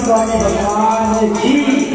स्वामी भगवान की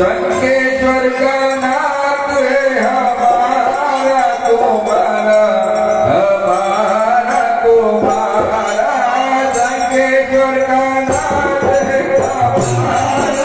संकेश्वर का नाथ है हमारा तुम्हारा संकेश्वर का नाथ है हमारा तुम्हारा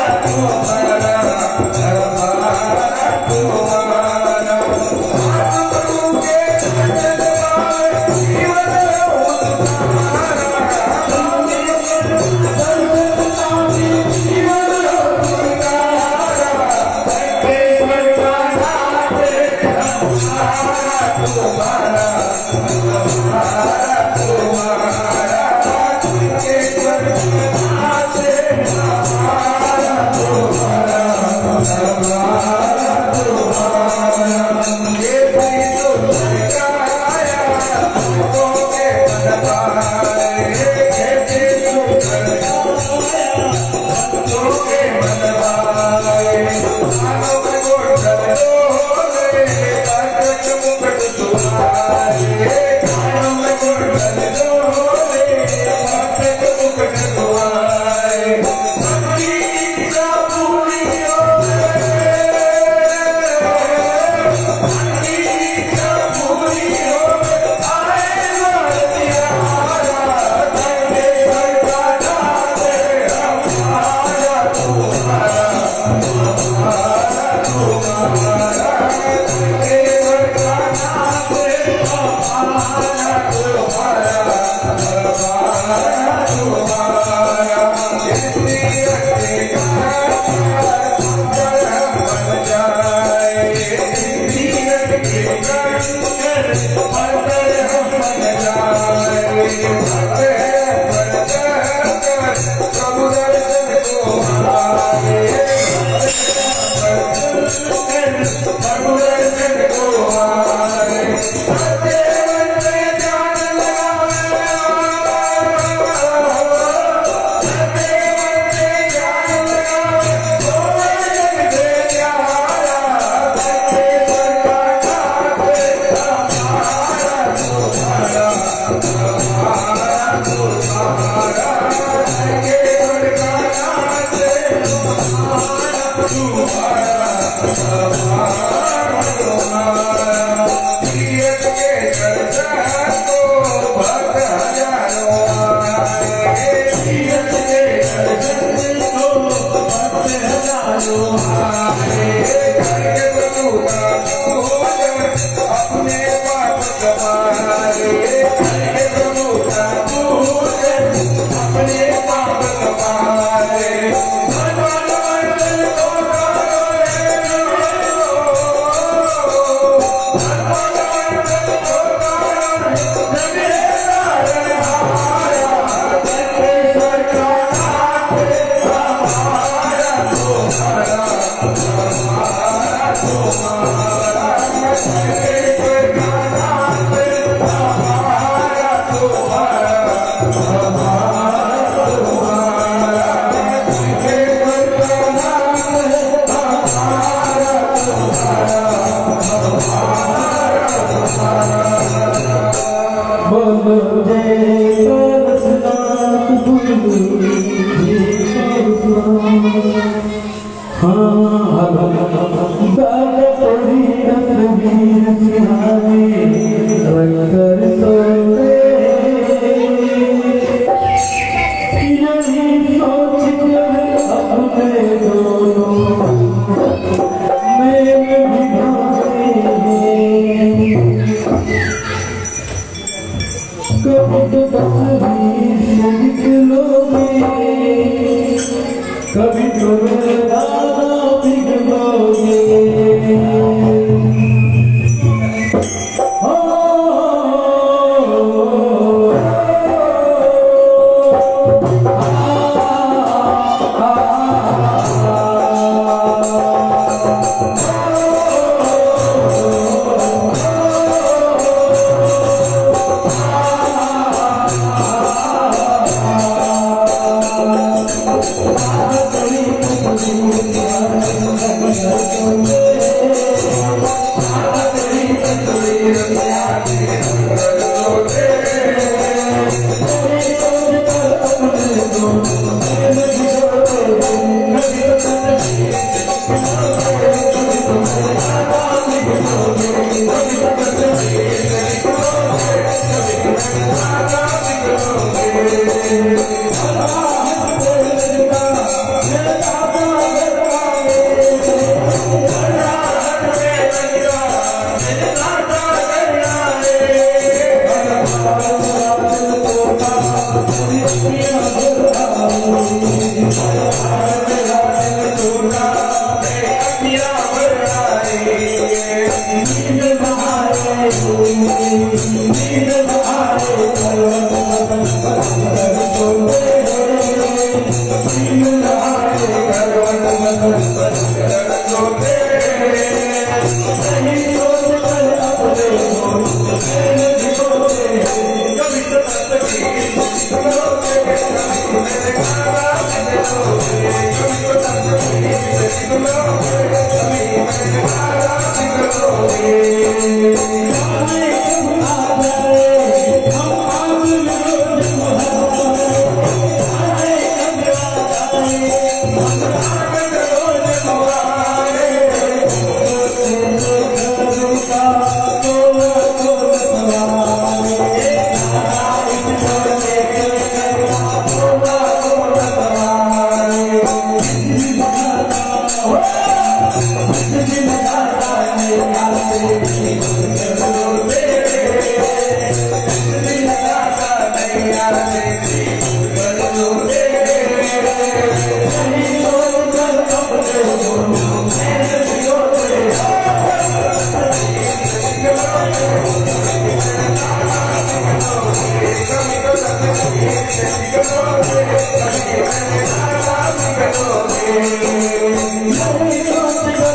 कभी तुम्हें दादा पिघलोगे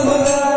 Thank you.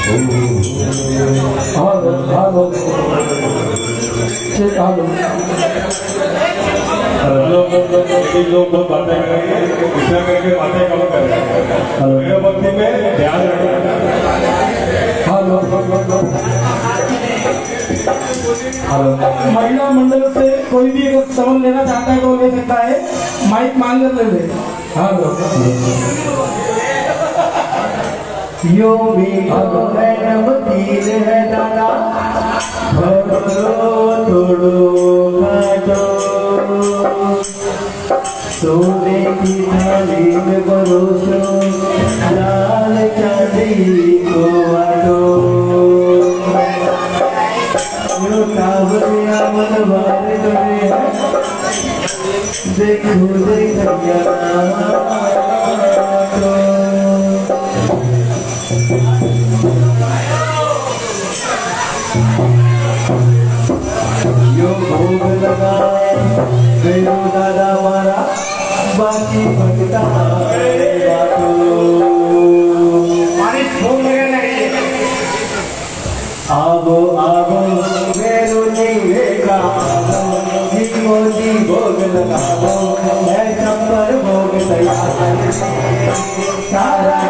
Oh हेलो ठीक हेलो एक लोग बहुत बातें करेंगे, दूसरा करके बातें कम करेंगे। मेरे भक्ति में ध्यान रखना। हेलो महिला मंडल से कोई भी अगर सवाल लेना चाहता है तो ले सकता है, माइक मांग कर ले ले। हेलो यो भी भगवान तीर है दादा थोड़ो खाटो सोने की थाली में परोसो लाल चांदी को बाटो यो कावरिया मनवार करे देखो देखिया यो भोग लगाए गयो दादा मारा बाकी भगता बाटो आवो आवो मेरो जी वेगा जीवो जी भोग लगावो है संपर भोग तैयार सारा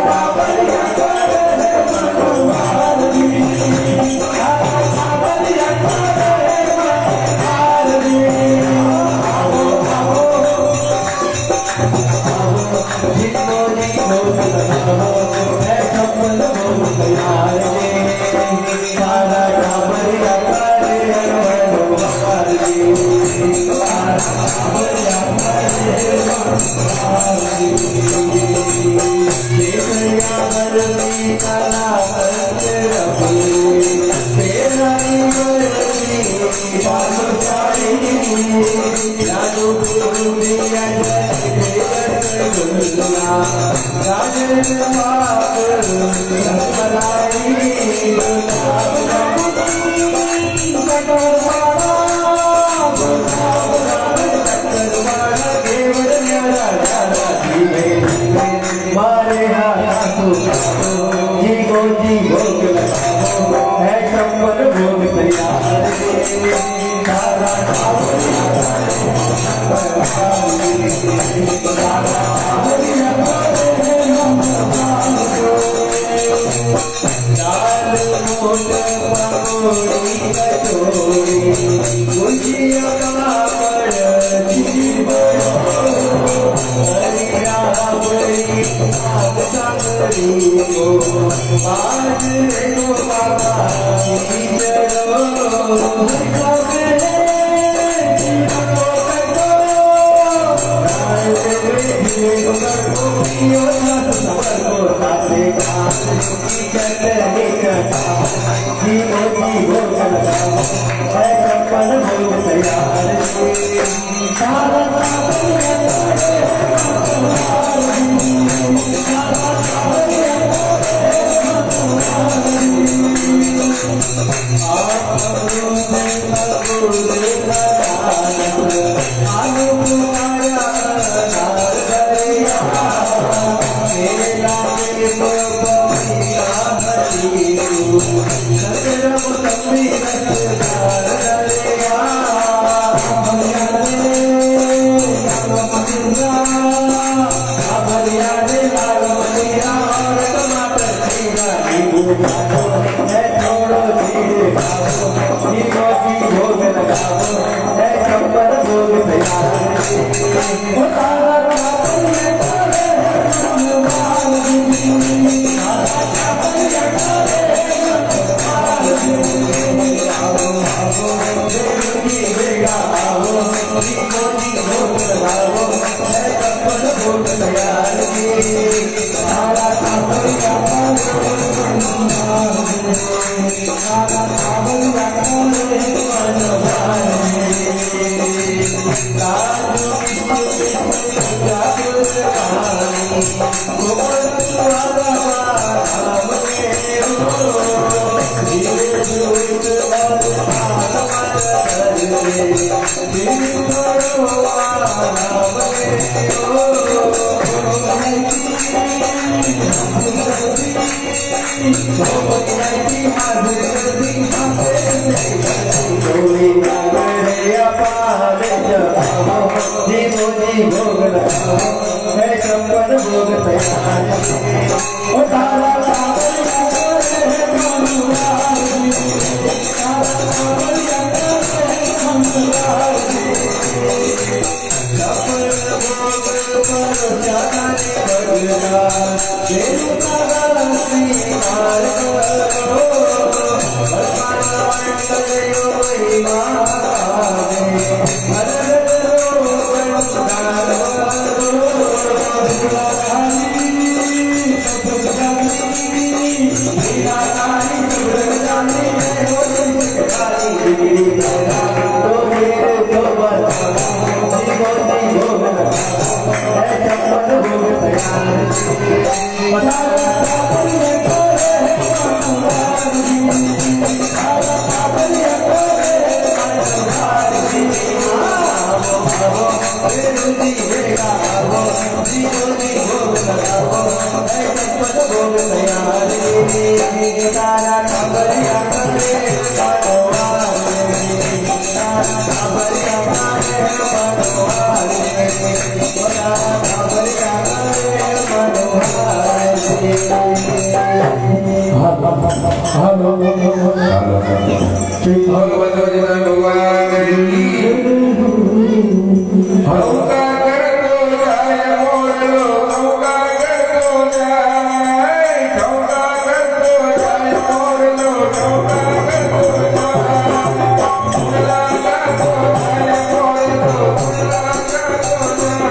भगवत भगवान की हौका करतो जाय मोरलो हौका करतो जाय हौका करतो जाय मोरलो हौका करतो जाय करतो जाय मोरलो हौका करतो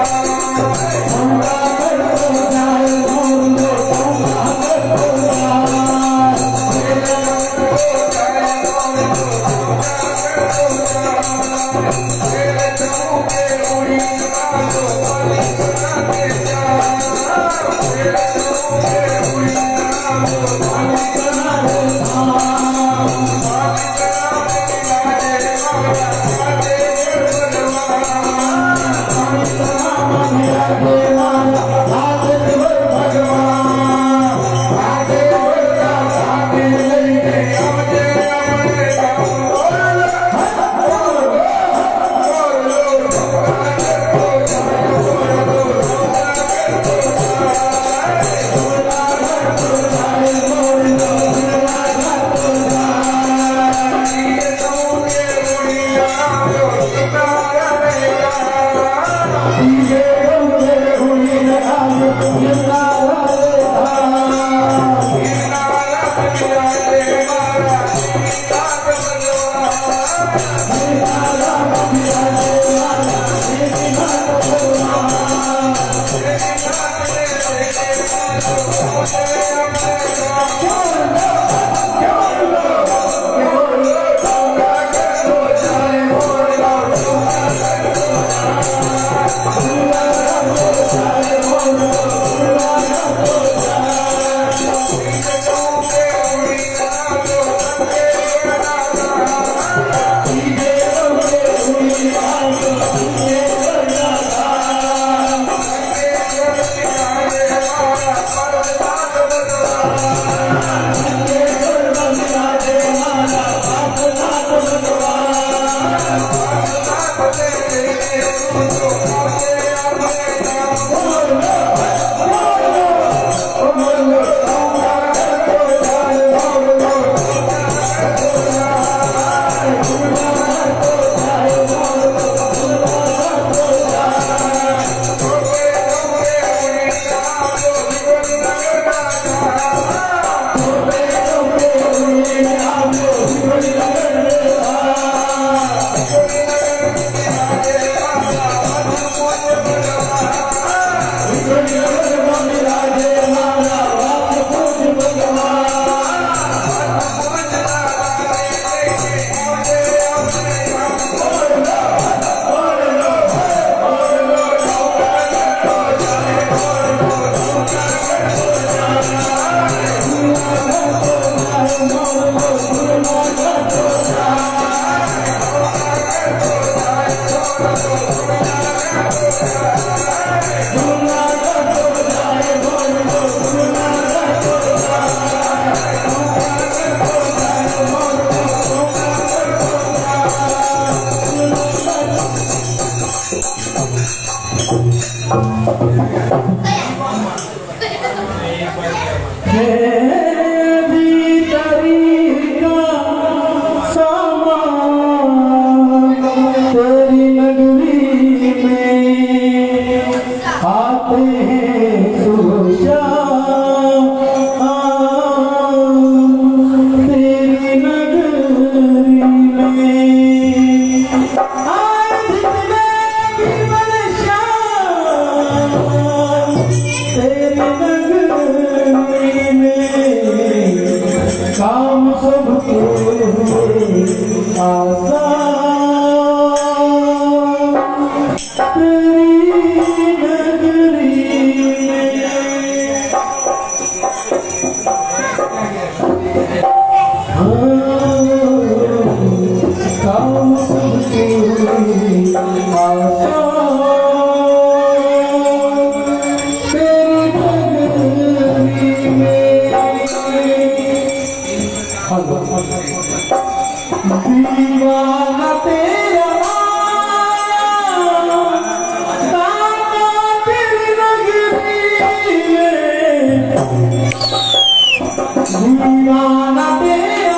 दीवाना तेरा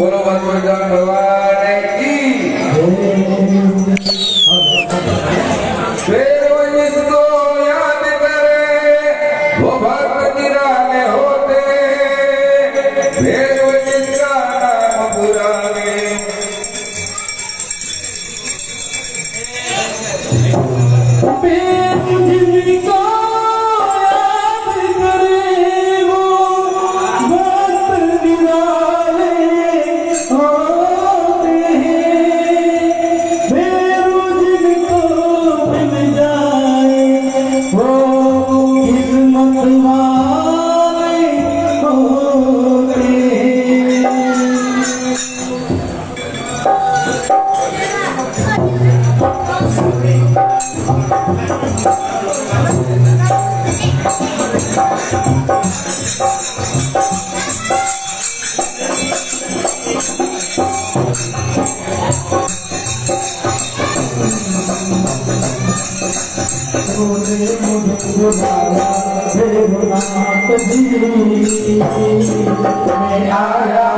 बोलो भगवान भगवान की फिर वो जिसको याद करे वो भक्त निराले होते, फिर वो जिसका नाम पुराने आया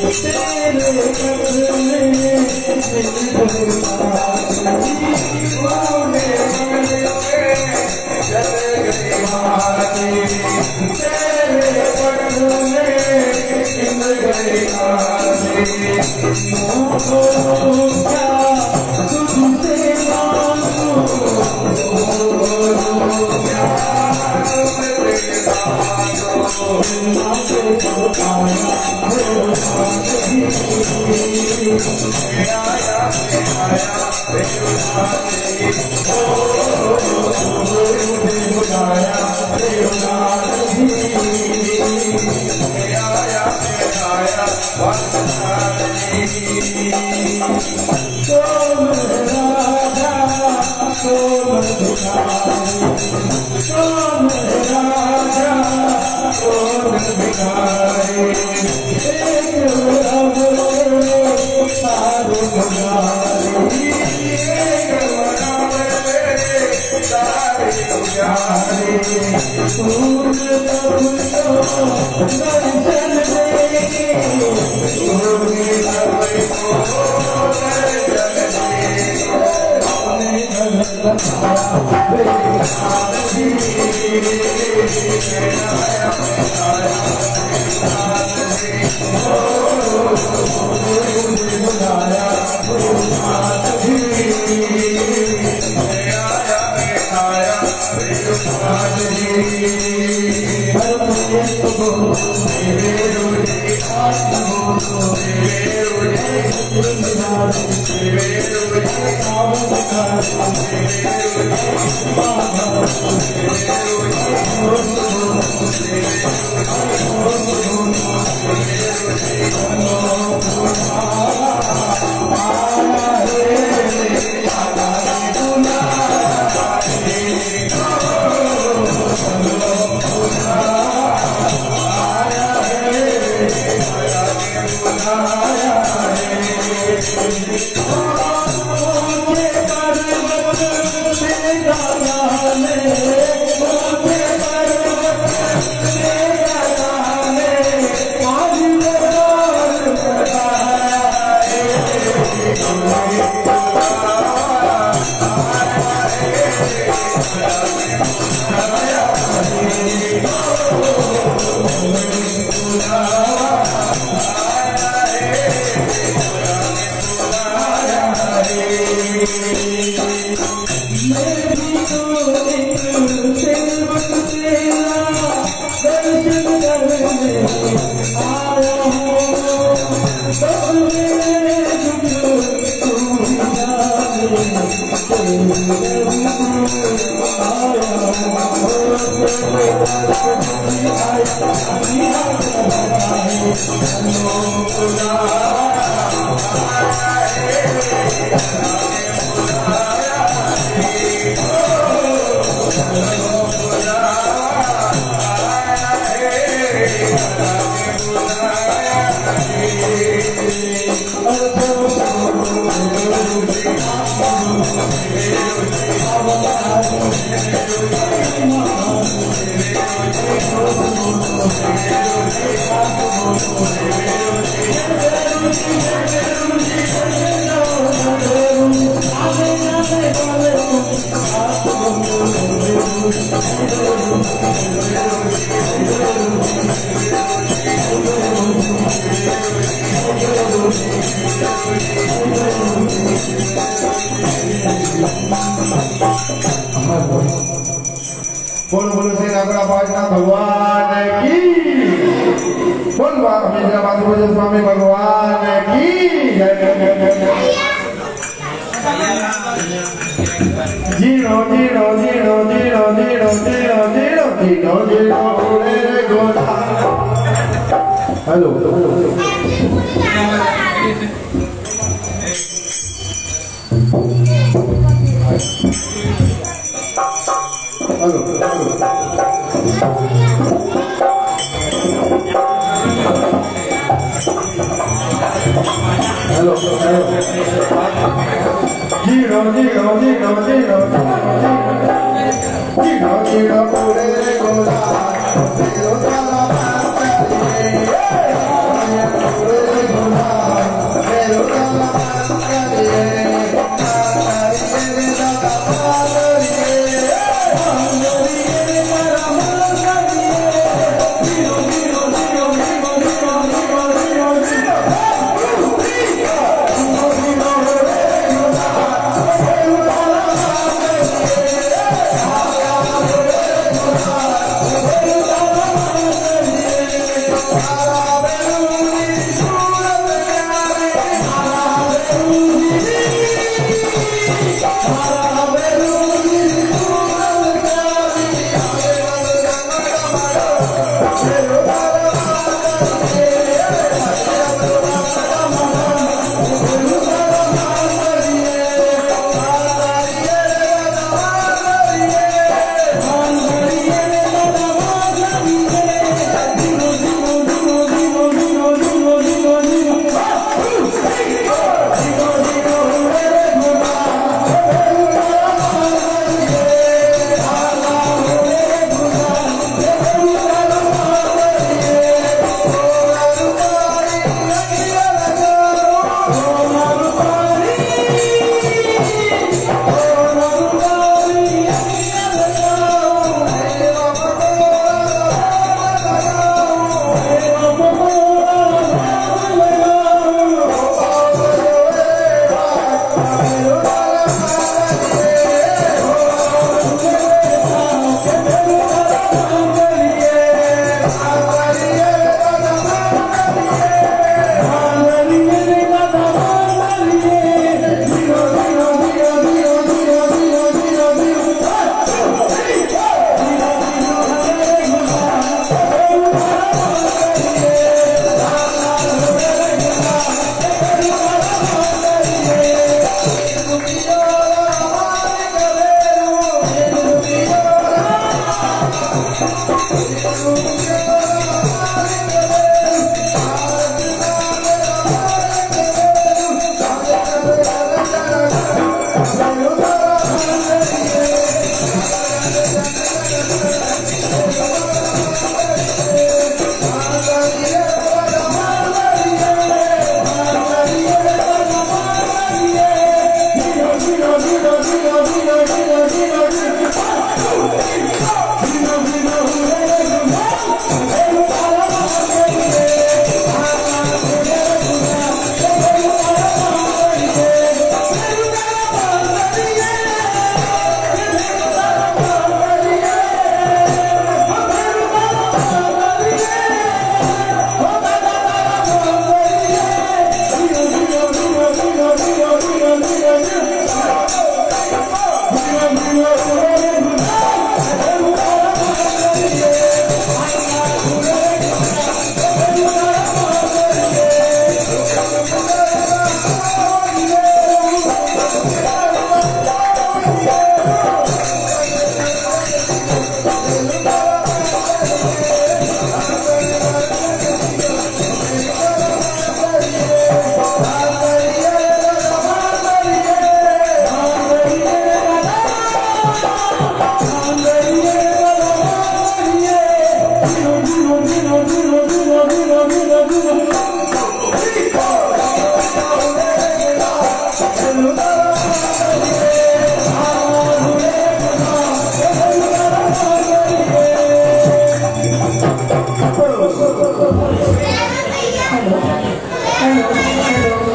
तेरे कदमे बोलो बोलो से नगरा पाटना भगवान की बोल बाबा स्वामी भगवान की zero zero zero zero zero zero zero zero zero उड़े गोला hello hello zero zero zero zero zero zero पूरे गोला जीरो ताला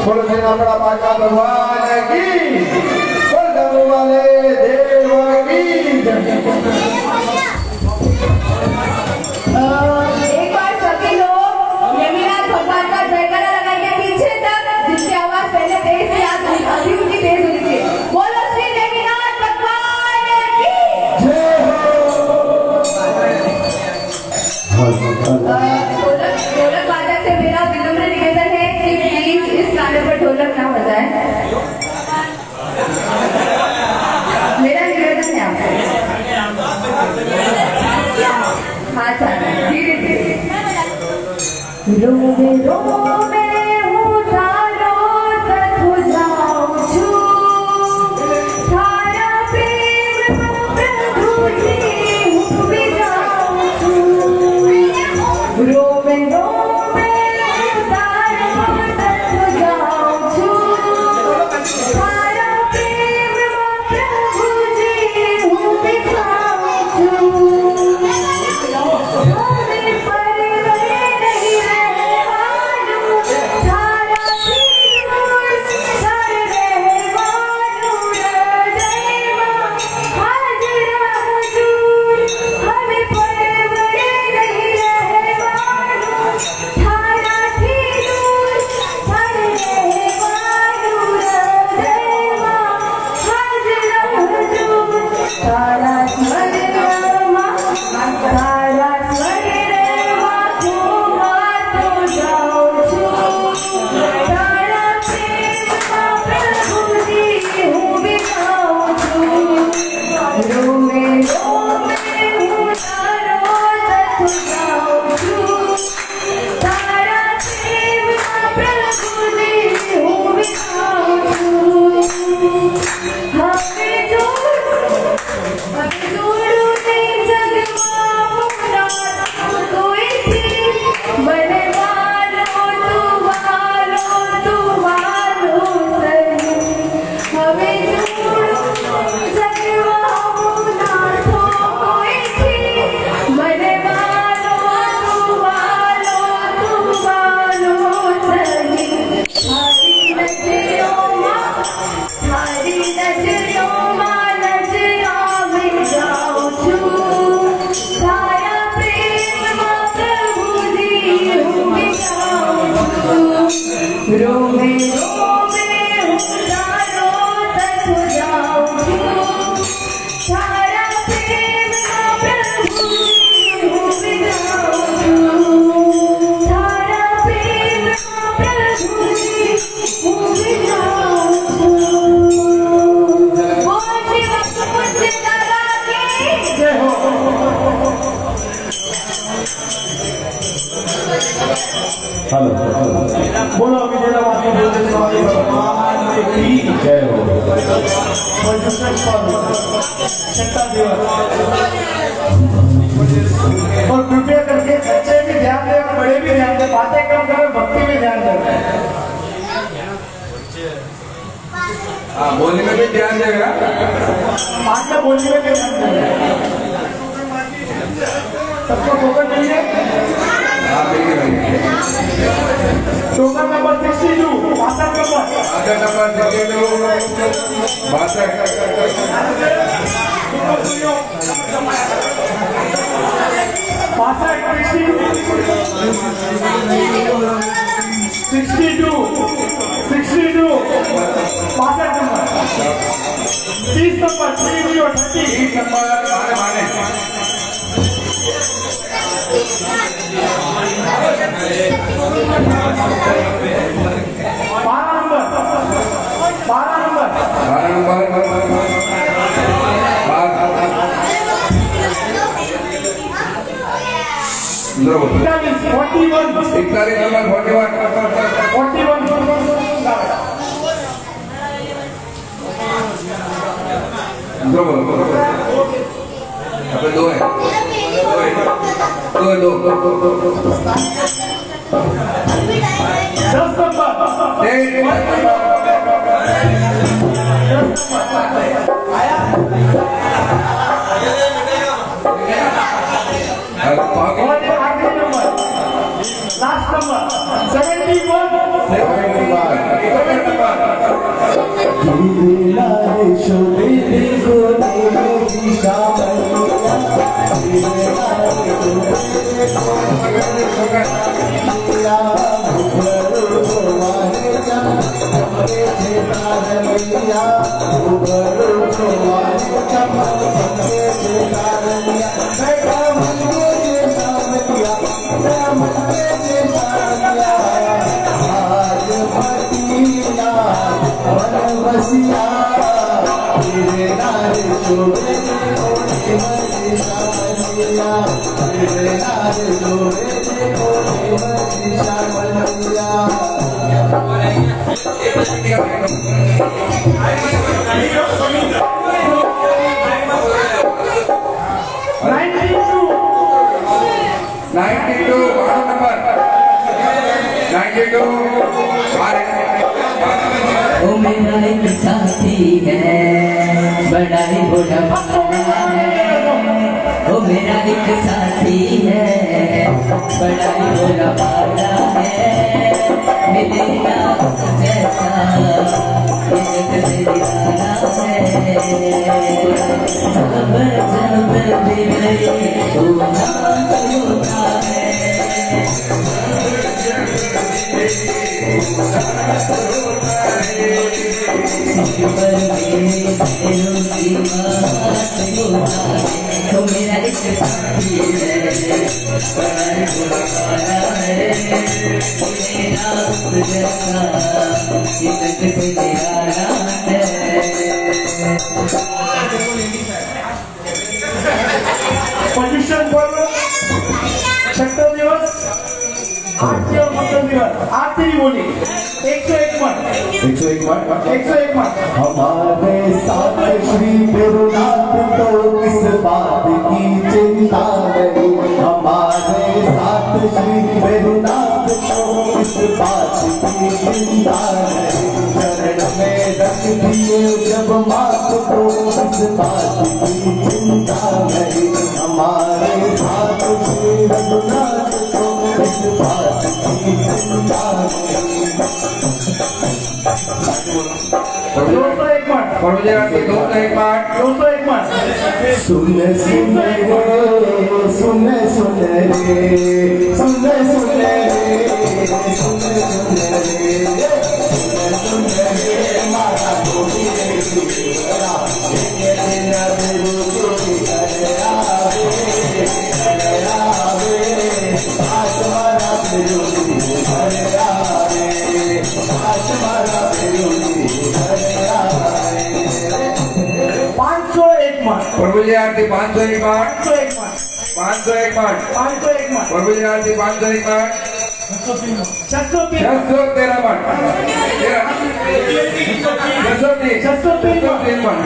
बोल श्री नागड़ा पाका भगवान की, बोल डमरू वाले देव की। एक बार सभी लोग यमीनाथ भगवान का जयकारा लगाएंगे पीछे तक, जिसकी आवाज पहले तेज थी अभी उनकी तेज हो रही थी। बोलो श्री यमीनाथ भगवान की ढोलक वादक से मेरा विनम्र निवेदन है कि प्लीज इस गाने पर ढोलक ना बजाएं। मेरा निवेदन है आपसे। हाँ सर, धीरे धीरे। रोवे रोवे उतारो तथु जाऊं छू, थारा प्रेम प्रभु जी हुक्म जाऊं छू। रोवे रोवे उतारो तथु जाऊं छू, थारा प्रेम प्रभु जी हुक्म जाऊं छू। हमें पर नहीं रहे मालूम बोलो विजय वासुदेव स्वामी भगवान की जय हो छठा दिवस। और कृपया करके बच्चे भी ध्यान दें और बड़े भी ध्यान दें, बातें कम करें, भक्ति में ध्यान दें। हाँ, बोलने में भी ध्यान देगा। आज का बोलने में भी ध्यान दें। सबको टोकन चाहिए। हाँ, बिल्कुल भाई। Token number 62 62 number. आधा नंबर 62 62 62 62 नंबर 30 नंबर 30 नंबर माने माने 12 नंबर 41 अबे दो है दो 10 नंबर और एक आखिरी नंबर लास्ट नंबर 71 ओ मेरा एक साथी है बड़ा ही बड़ा ओ मेरा एक साथी है बड़ा ही बड़ा वाला है मिले ना जैसा इज्जत से निराला है जब मिले तो ना होता है तो मेरा एक साथी है बड़ा बुरा वाला है मेरा जैसा इज्जत से निराला है। पोजीशन पर छठा दिवस आरती और मंगल दिवस आरती बोली 101 मत 101 बार 101 मत। हमारे साथ श्री गुरुनाथ तो किस बात की चिंता नहीं, हमारे साथ श्री गुरुनाथ तो किस बात की चिंता नहीं, चरण में रख दिए जब माथ को किस बात की चिंता नहीं, हमारे साथ श्री रघुनाथ तो किस बात की चिंता नहीं। 201 मत परमेश्वर 201 बार 201 मत। सुन सुन रे सुन सुन रे सुन सुन रे सुन सुन रे मारा कोई रे तेरा एक दिन तेरू कोई करे आवे आत्मारा तेरू करे आवे आत्मारा तेरू करे आवे 501 मत परमेश्वर 501 बार 501 मत 501 बार 501 मत। परमेश्वर 501 बार 603 613 मन 603 मन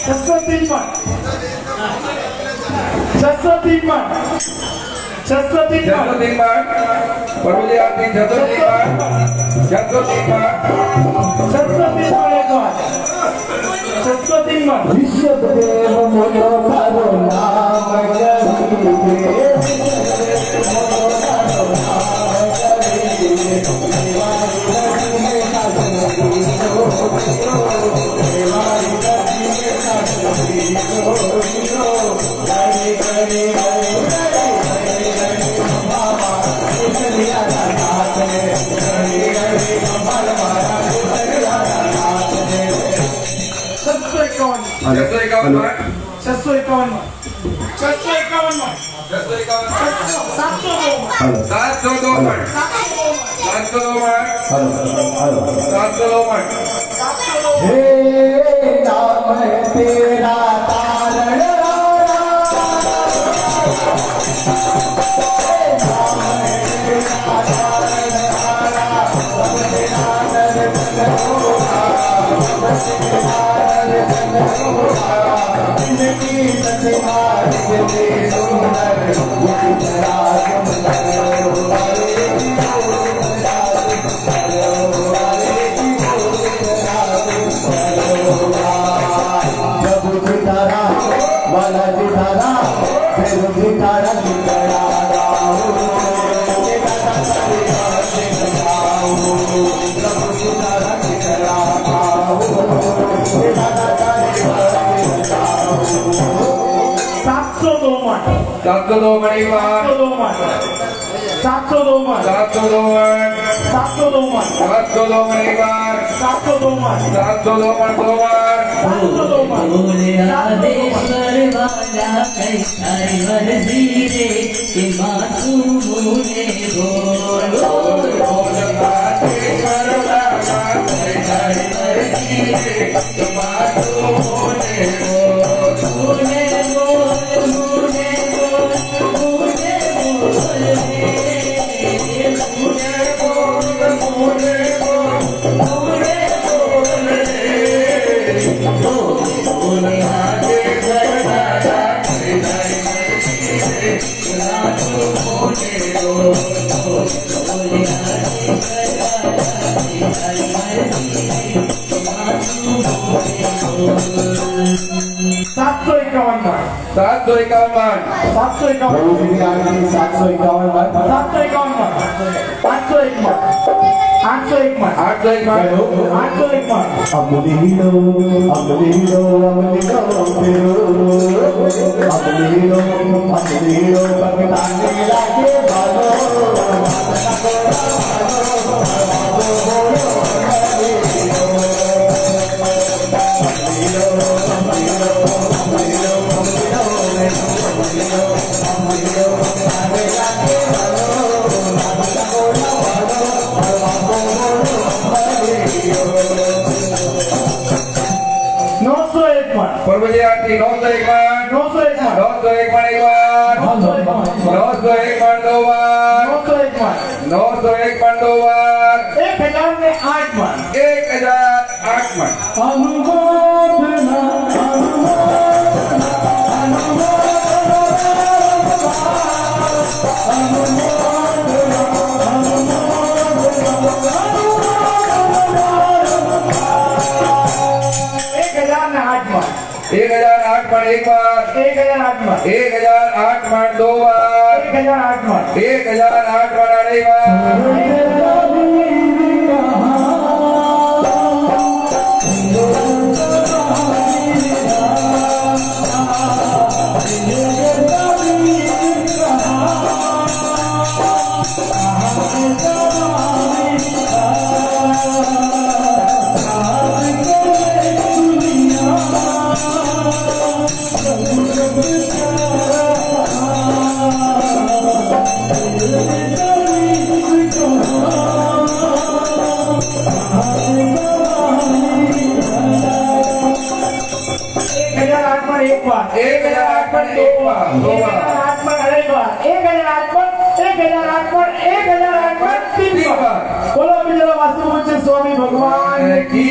603 मन 603 मन 603 मन प्रभु जी आरती 603 मन 603 मन 603 मन एक बार 603 मन विश्वदेव मोनो करुणा छह सौ इक्यावन मन 651 मन 702 मन 702 मन हे नाम तेरा तारण वाला जितारा फिर जितारा सात सौ दो मन 702 मन एक बार 702 मन 702 मन 702 मन 702 मन एक बार 702 मन 702 मन दो बार 702 मन बोले आदेश्वर वाला कैसाईवर धीरे कि मासूम बोले बोलो आदेश्वर वाला कैसाईवर धीरे कि मासूम बोले बोले बोले बोले सात सौ इक्यावन मन 751 मन 751 751 मन 751 मन 801 मन 801 मन 801 मन 801 मन अमलीनो अमलीनो अमलीनो अमलीनो अमलीनो बगदाने लागे बालो प्रभु जी आरती 901 मन 901 मन 901 मन एक बार 901 मन दो बार 901 मन 901 मन दो बार 1008 मन 1008 मन अनुमोदना एक हजार आठ मन एक बार 1008 मन 1008 मन दो बार 1008 मन 1008 मन अढ़ाई बार वासुदेव स्वामी भगवान की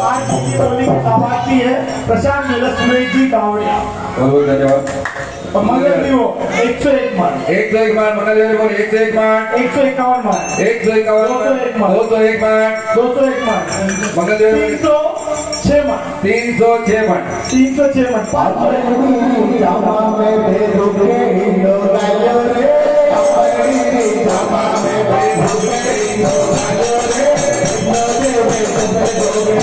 आज की बोली की आवाज़ी है प्रशांत नीलसुरे जी कावड़िया बहुत बहुत धन्यवाद। और मंगल दीवो 101 मान 101 मान मंगल देव बोल 101 मान 151 मान 151 मान 201 मान 201 मान मंगल देव 306 मान 306 मान 306 मान 500 जामा में भेदोगे लो गायो रे अपनी जामा में भेदोगे लो गायो रे नदे में भेदोगे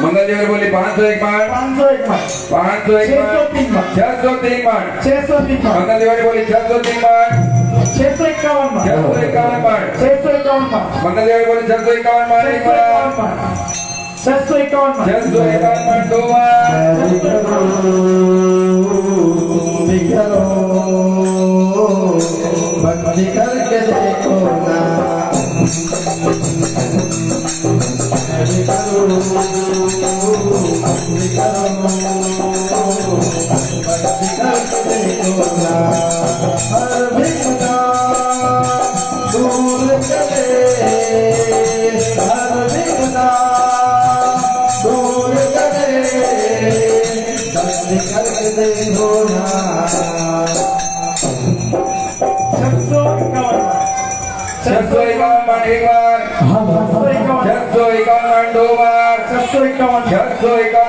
मंगल देव बोली 501 मान 501 मान 501 मान 603 मान 603 मान मंगल देव बोली 603 मान 651 मान 651 मान 651 मान मंगल देव बोली 651 मान एक बार 651 मान 651 मान दो बार बंदी करके देखो ना हर भिन्ना दूर चले हर भिन्ना दूर चले बंदी करके देखो ना 651 मान एक बार 651 मान दो बार 651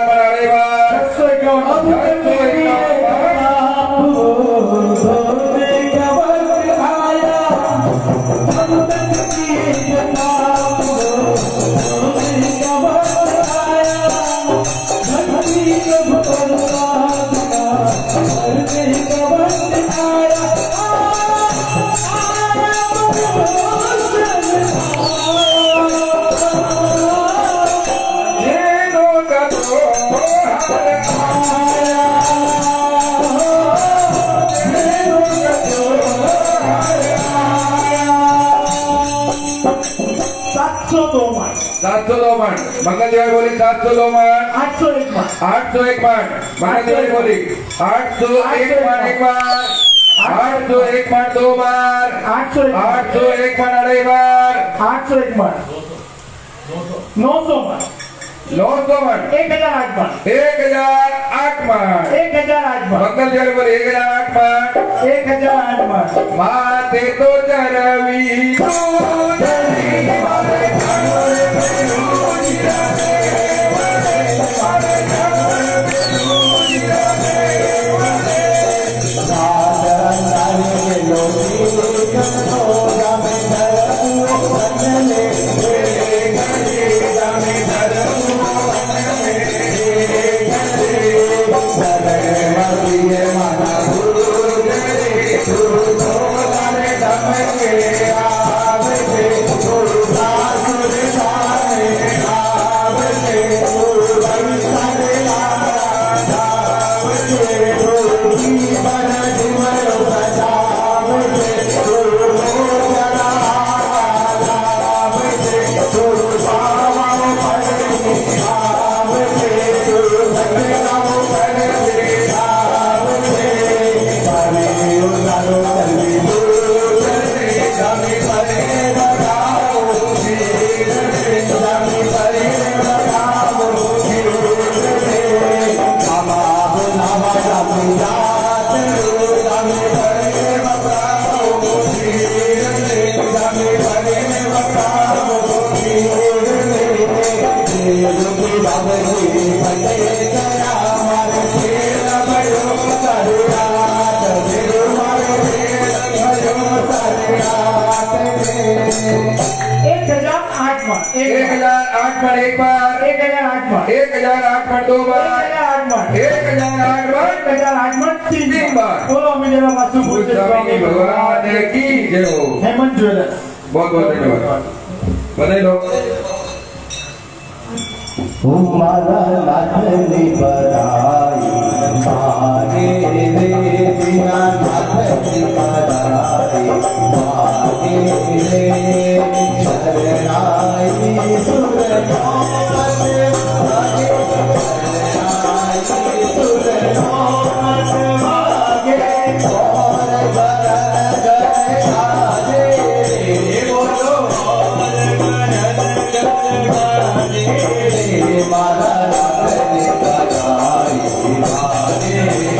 मान अड़े बार 651 702 मान मंगल देव बोली 702 मान 801 मान 801 मान मंगल देव बोली 801 मान एक बार 801 मान दो बार 801 मान अड़े बार 801 मान 900 मान 900 मान 1008 मान 1008 मान 1008 मान मंगल देव बोली 1008 मान 1008 मान माते तो चरवी एक हजार आठ बार एक बार 1008 बार 1008 बार दो बार 1008 बार 1008 बार 1008 बार तीन बार बोलो मेरा वास्तु पूज्य स्वामी भगवान की जय हो। हेमंत ज्वेलर्स बहुत बहुत धन्यवाद। बधाई लो। तुम्हारा नाथनी बधाई मागे रे बिना नाथनी बधाई मागे रे शरणाई सुर मागे शरणाई सुर मागे और गरन गए आजे बोलो और गरन गए आजे माला नाथनी बधाई मागे रे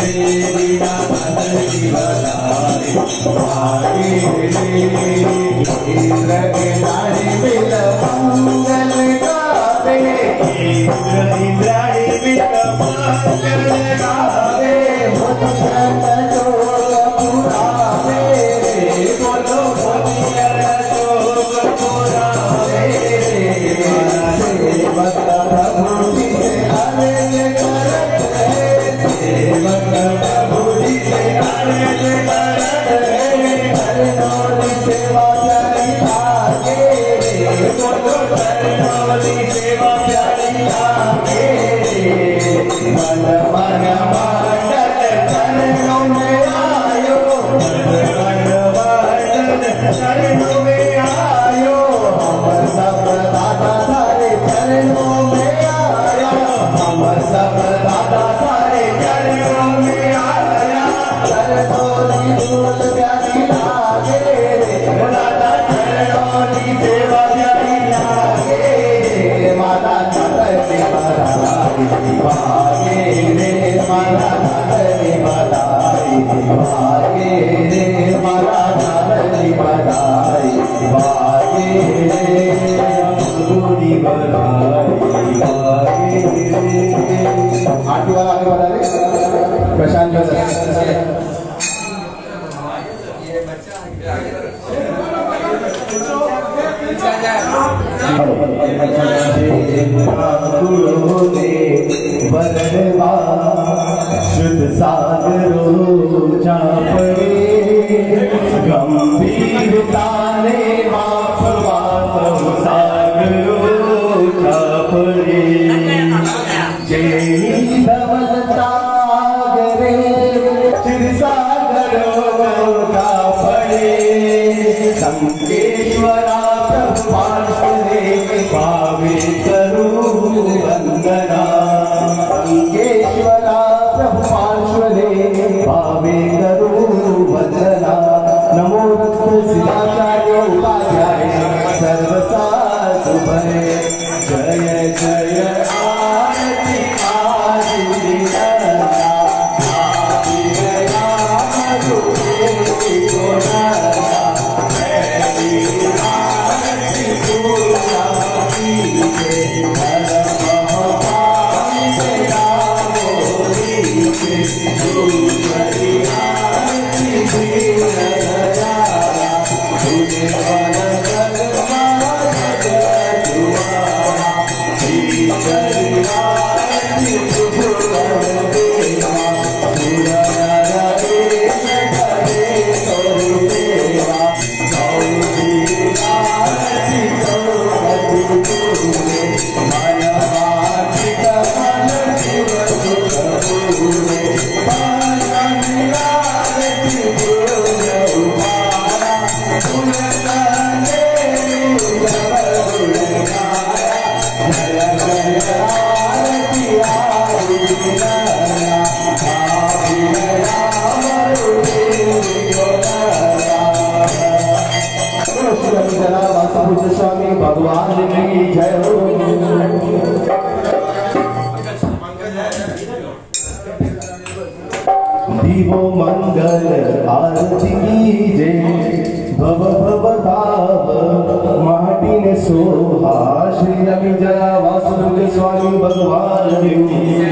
बिना नाथनी बधाई मागे रे इंद्र के नारी बिल मंगल गावे इंद्राणी बिल मंगल गावे मुनियन जोग पुरावे बोलो मुनियन जोग पुरावे सेवक प्रभु जी से अर्ज करते सेवक प्रभु जी से अर्ज करते करनोली सेवा प्यारी लागे बोलो करनोली सेवा प्यारी लागे मन मन मंडल चरणों में आयो मन मंडल चरणों में आयो हम सब दादा सारे चरणों में आया हम सब दादा सारे चरणों में आया चरणोली धूल प्यारी लागे दादा चरणोली सेवा प्यारी लागे माता नाथनी बधाई मागे रे माता नाथनी बधाई मागे रे माता नाथनी बधाई मागे रे गुरुनी बधाई मागे रे आरती वाला आगे बढ़ा दे प्रशांत ज्वेलर्स शुद्ध सागरो चापड़े गंभीरता ने माफ माफ सागरो चापड़े जय धवल सागरे चिर सागरो चापड़े संकेश्वरा प्रभु पार्षदे पावे करू वंदना संकेश्वरा प्रभु पार्षदे पावे करू वंदना नमो शिवाचार्य उपाध्याय सर्वसा भय जय जय आरती आरती स्वामी भगवान की जय हो। दीवो मंगल आरती की जय भव भव ताप माटी के सोहा श्री अमी जरा वासुदेव स्वामी भगवान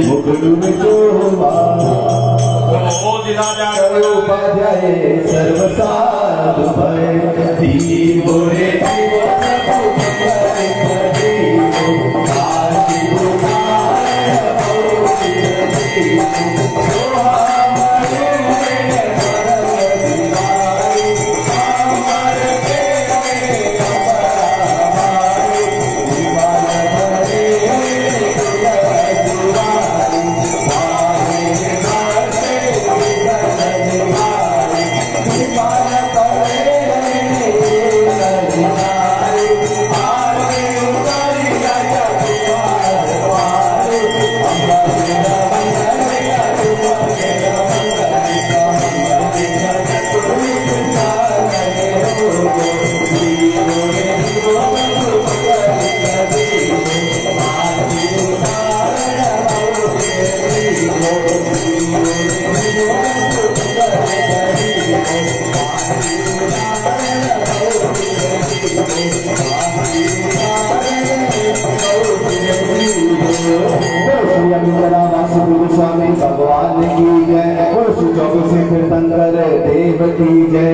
मुकुट में शोभा उपाध्याय सर्वसाध भय दीवो रे दीवो प्रभु करे प्रदीपो आदि बुधाय भौतिक दीपो सोहा मरे परम दिवाई अमर तेरे अमराई विमान भरे दुलह दुआरी वाहे नाचे विगन निहारी विमान भरे निहारी आगे उतारी आया तुम्हार पारे अमर विना स्वामी भगवान की जय बोलो श्री चौबीस तीर्थंकर देव की जय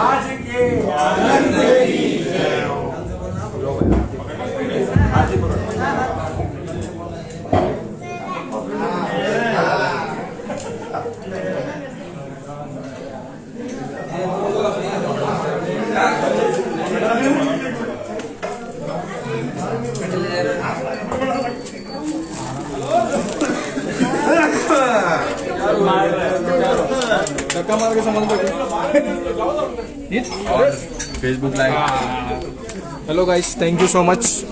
आज के आनंद की Facebook Live. Hello guys, thank you so much.